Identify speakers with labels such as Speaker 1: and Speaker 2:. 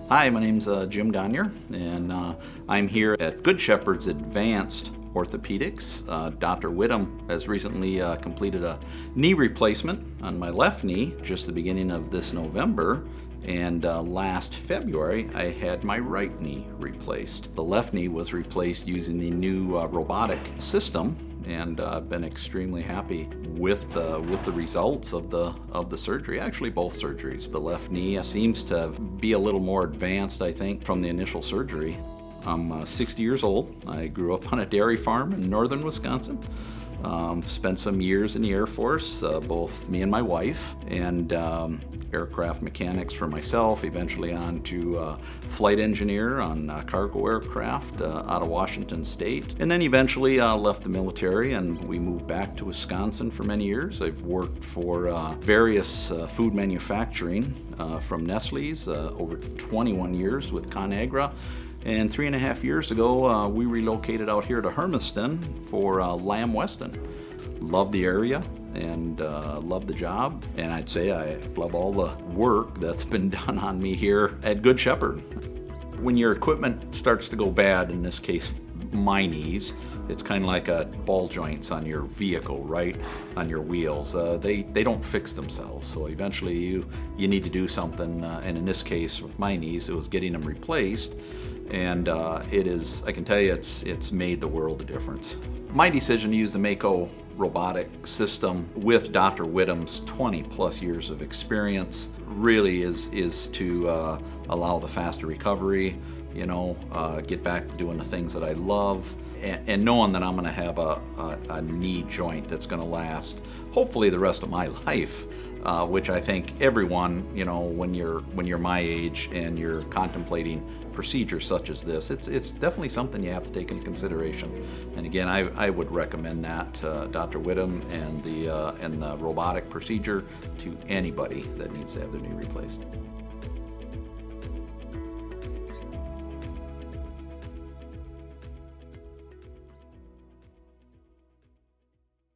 Speaker 1: Hi, my name's Jim Gagner, and I'm here at Good Shepherd's Advanced Orthopedics. Dr. Whittam has recently completed a knee replacement on my left knee just the beginning of this November, and last February I had my right knee replaced. The left knee was replaced using the new robotic system, and I've been extremely happy with the results of the surgery. Actually, both surgeries. The left knee seems to be a little more advanced, I think, from the initial surgery. I'm 60 years old. I grew up on a dairy farm in northern Wisconsin. Spent some years in the Air Force, both me and my wife, and aircraft mechanics for myself, eventually on to flight engineer on cargo aircraft out of Washington State, and then eventually left the military and we moved back to Wisconsin for many years. I've worked for various food manufacturing from Nestle's, over 21 years with ConAgra. And 3.5 years ago, we relocated out here to Hermiston for Lamb Weston. Love the area and love the job. And I'd say I love all the work that's been done on me here at Good Shepherd. When your equipment starts to go bad, in this case, my knees, it's kind of like ball joints on your vehicle, right? On your wheels. They don't fix themselves. So eventually you need to do something. And in this case, with my knees, it was getting them replaced. And I can tell you, it's made the world a difference. My decision to use the Mako robotic system with Dr. Whittam's 20 plus years of experience really is to allow the faster recovery, get back to doing the things that I love, and knowing that I'm going to have a knee joint that's going to last hopefully the rest of my life, which I think everyone, when you're my age and you're contemplating procedures such as this, it's definitely something you have to take into consideration. And again, I would recommend that Dr. Whittam and the robotic procedure to anybody that needs to have their knee replaced.